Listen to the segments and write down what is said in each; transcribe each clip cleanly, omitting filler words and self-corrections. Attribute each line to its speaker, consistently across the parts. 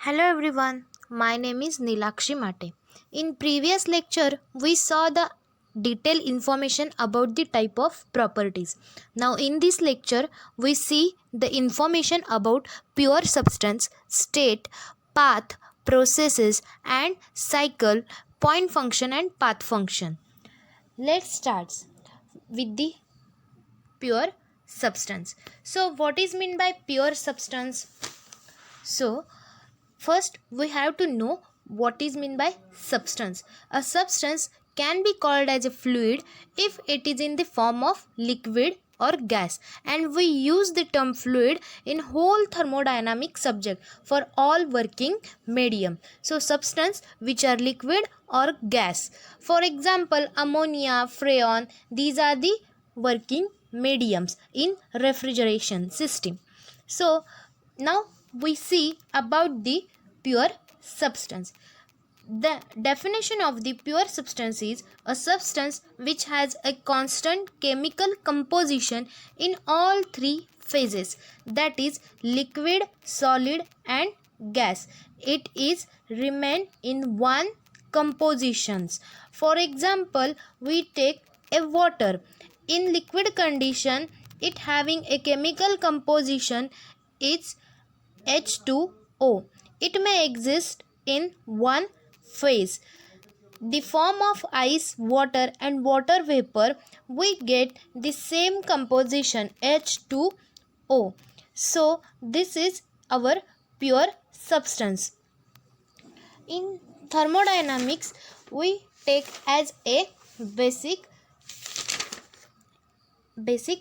Speaker 1: Hello everyone, my name is Nilakshi Mate. In previous lecture, we saw the detailed information about the type of properties. Now in this lecture, we see the information about pure substance, state, path, processes and cycle, point function and path function. Let's start with the pure substance. So what is meant by pure substance? So first, we have to know what is meant by substance. A substance can be called as a fluid if it is in the form of liquid or gas, and we use the term fluid in whole thermodynamic subject for all working medium. So substance which are liquid or gas. For example, ammonia, freon, these are the working mediums in refrigeration system. So now we see about the pure substance. The definition of the pure substance is a substance which has a constant chemical composition in all three phases, that is liquid, solid and gas. It is remain in one compositions. For example, we take a water. In liquid condition, it having a chemical composition is H2O. It may exist in one phase, the form of ice, water and water vapor. We get the same composition H2O. So this is our pure substance. In thermodynamics, we take as a basic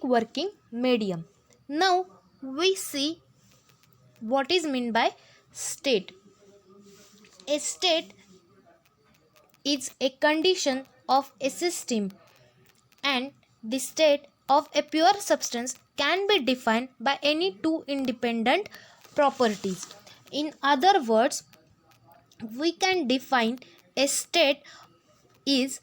Speaker 1: working medium. Now we see what is meant by state. A state is a condition of a system, and the state of a pure substance can be defined by any two independent properties. In other words, we can define a state is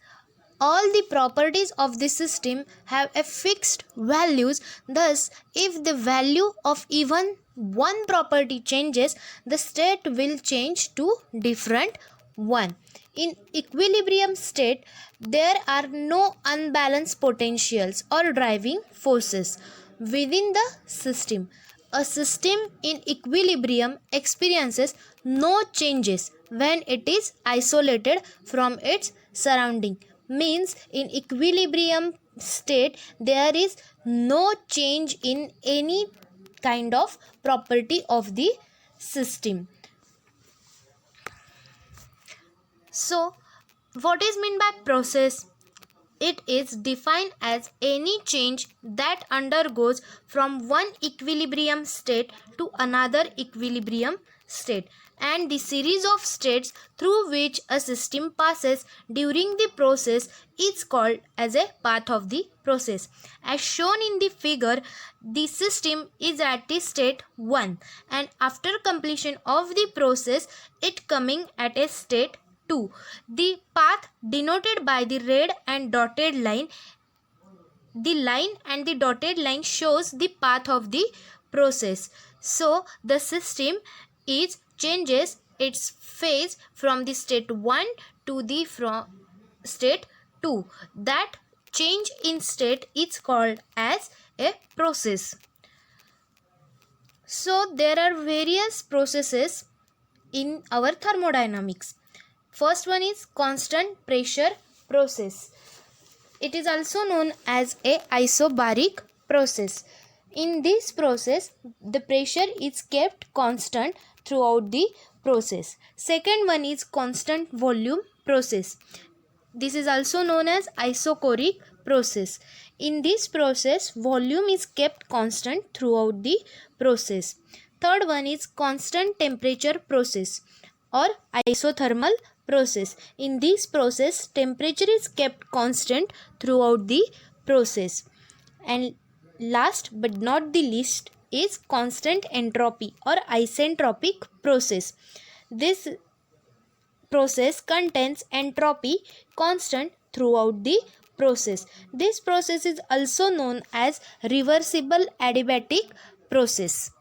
Speaker 1: all the properties of the system have a fixed values. Thus, if the value of even one property changes, the state will change to different one. In equilibrium state, there are no unbalanced potentials or driving forces within the system. A system in equilibrium experiences no changes when it is isolated from its surrounding. Means in equilibrium state there is no change in any kind of property of the system. So what is meant by process? It is defined as any change that undergoes from one equilibrium state to another equilibrium state, and the series of states through which a system passes during the process is called as a path of the process. As shown in the figure, the system is at the state 1, and after completion of the process it coming at a state 2. The path denoted by the red and dotted line. The line and the dotted line shows the path of the process. So the system is changes its phase from the state 1 to the state 2. That change in state is called as a process. So there are various processes in our thermodynamics. First one is constant pressure process. It is also known as a isobaric process. In this process, the pressure is kept constant throughout the process. Second one is constant volume process. This is also known as isochoric process. In this process, volume is kept constant throughout the process. Third one is constant temperature process or isothermal process. In this process, temperature is kept constant throughout the process. And last but not the least is constant entropy or isentropic process. This process contains entropy constant throughout the process. This process is also known as reversible adiabatic process.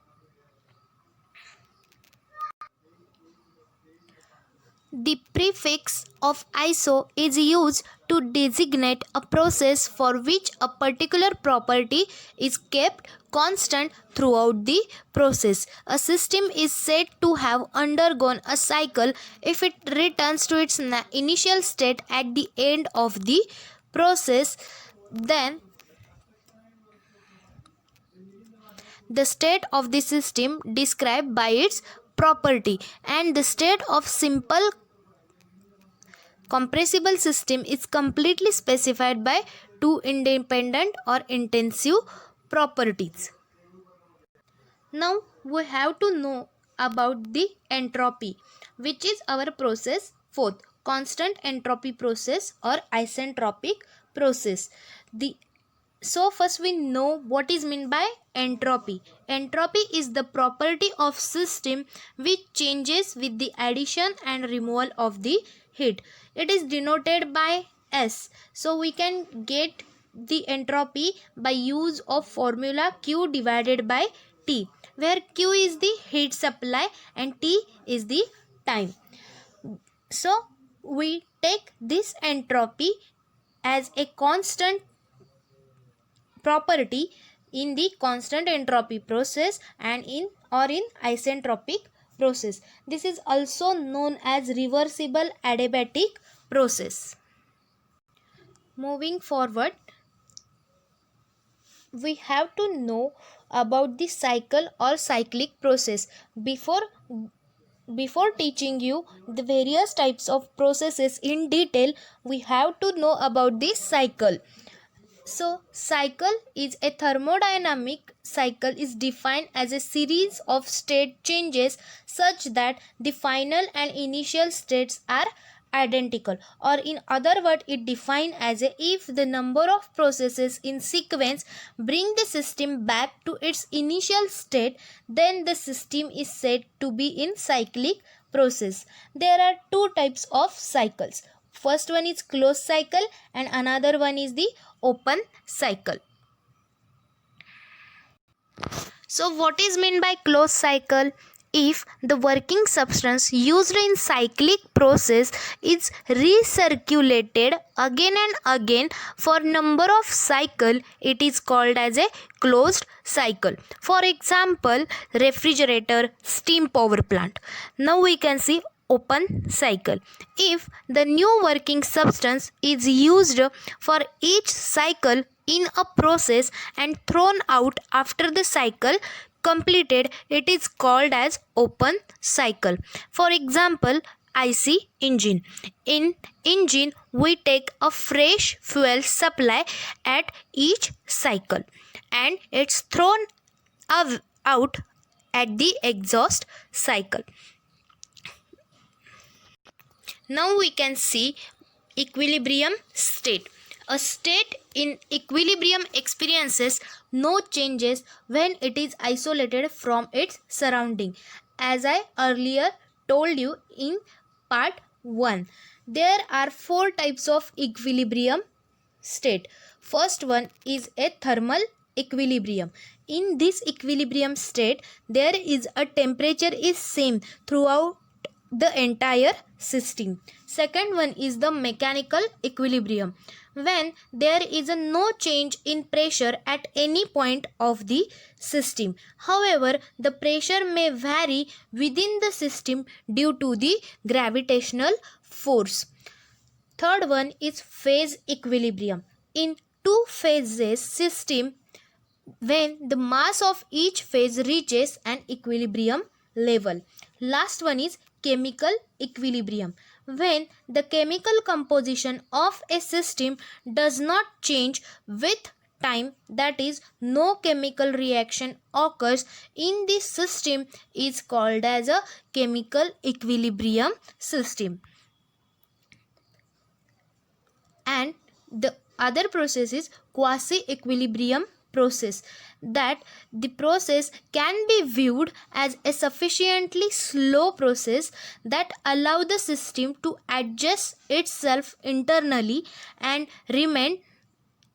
Speaker 1: The prefix of iso is used to designate a process for which a particular property is kept constant throughout the process. A system is said to have undergone a cycle if it returns to its initial state at the end of the process. Then the state of the system described by its property, and the state of simple compressible system is completely specified by two independent or intensive properties. Now we have to know about the entropy, which is our process fourth, constant entropy process or isentropic process. So first we know what is meant by entropy. Entropy is the property of system which changes with the addition and removal of the heat. It is denoted by S. So we can get the entropy by use of formula Q divided by T, where Q is the heat supply and T is the time. So we take this entropy as a constant property in the constant entropy process and in isentropic process. This is also known as reversible adiabatic process. Moving forward, we have to know about the cycle or cyclic process. Before teaching you the various types of processes in detail, we have to know about the cycle. So, cycle is a thermodynamic cycle is defined as a series of state changes such that the final and initial states are identical, or in other words it defined as a if the number of processes in sequence bring the system back to its initial state, then the system is said to be in cyclic process. There are two types of cycles. First one is closed cycle and another one is the open cycle. So what is meant by closed cycle? If the working substance used in cyclic process is recirculated again and again for number of cycle, it is called as a closed cycle. For example, refrigerator, steam power plant. Now we can see open cycle. If the new working substance is used for each cycle in a process and thrown out after the cycle completed, it is called as open cycle. For example, IC engine. In engine, we take a fresh fuel supply at each cycle and it's thrown out at the exhaust cycle. Now we can see equilibrium state. A state in equilibrium experiences no changes when it is isolated from its surrounding. As I earlier told you in part 1, there are 4 types of equilibrium state. First one is a thermal equilibrium. In this equilibrium state, there is a temperature is same throughout the entire system. Second one is the mechanical equilibrium, when there is no change in pressure at any point of the system. However, the pressure may vary within the system due to the gravitational force. Third one is phase equilibrium. In two phases system, when the mass of each phase reaches an equilibrium level. Last one is chemical equilibrium, when the chemical composition of a system does not change with time, that is no chemical reaction occurs in the system, is called as a chemical equilibrium system. And the other process is quasi equilibrium process, that the process can be viewed as a sufficiently slow process that allow the system to adjust itself internally and remain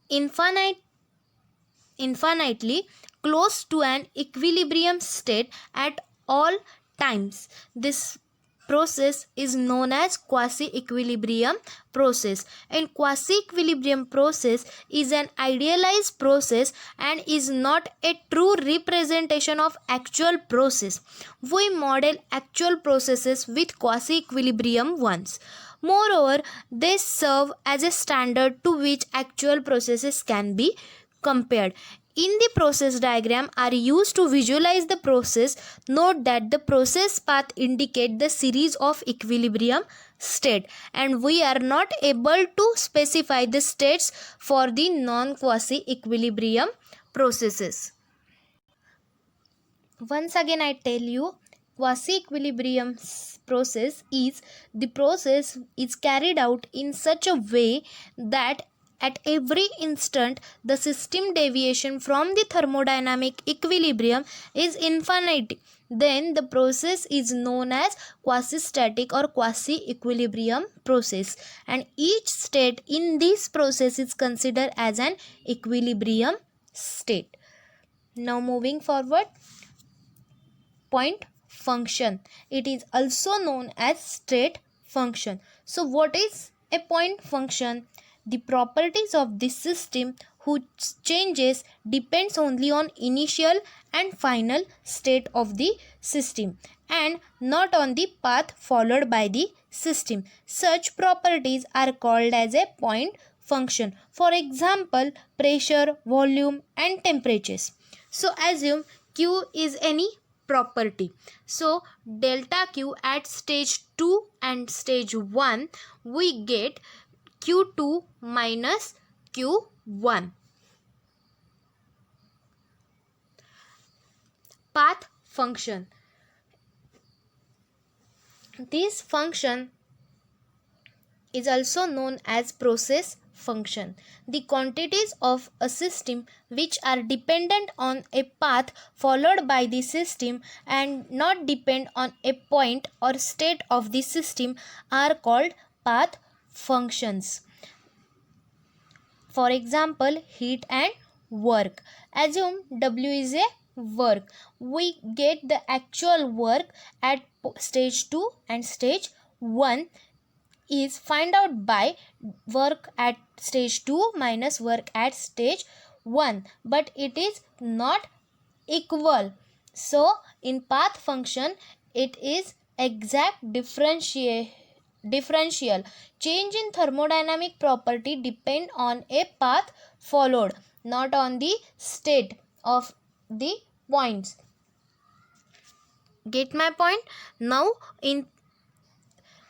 Speaker 1: infinitely close to an equilibrium state at all times. This process is known as quasi-equilibrium process, and quasi-equilibrium process is an idealized process and is not a true representation of actual process. We model actual processes with quasi-equilibrium ones. Moreover, they serve as a standard to which actual processes can be compared. In the process diagram are used to visualize the process. Note that the process path indicate the series of equilibrium state, and we are not able to specify the states for the non-quasi equilibrium processes. Once again I tell you, quasi-equilibrium process is the process is carried out in such a way that at every instant the system deviation from the thermodynamic equilibrium is infinite. Then the process is known as quasi-static or quasi-equilibrium process, and each state in this process is considered as an equilibrium state. Now moving forward, point function. It is also known as state function. So what is a point function? The properties of this system whose changes depends only on initial and final state of the system and not on the path followed by the system. Such properties are called as a point function. For example, pressure, volume and temperatures. So assume Q is any property. So delta Q at stage 2 and stage 1 we get Q2 minus Q1. Path function. This function is also known as process function. The quantities of a system which are dependent on a path followed by the system and not depend on a point or state of the system are called path functions. For example, heat and work. Assume W is a work. We get the actual work at stage 2 and stage 1 is find out by work at stage 2 minus work at stage 1, but it is not equal. So in path function it is exact differential. Change in thermodynamic property depend on a path followed, not on the state of the points. Get my point? Now in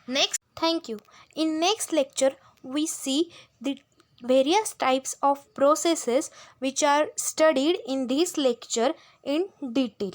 Speaker 1: next, thank you. In next lecture we see the various types of processes which are studied in this lecture in detail.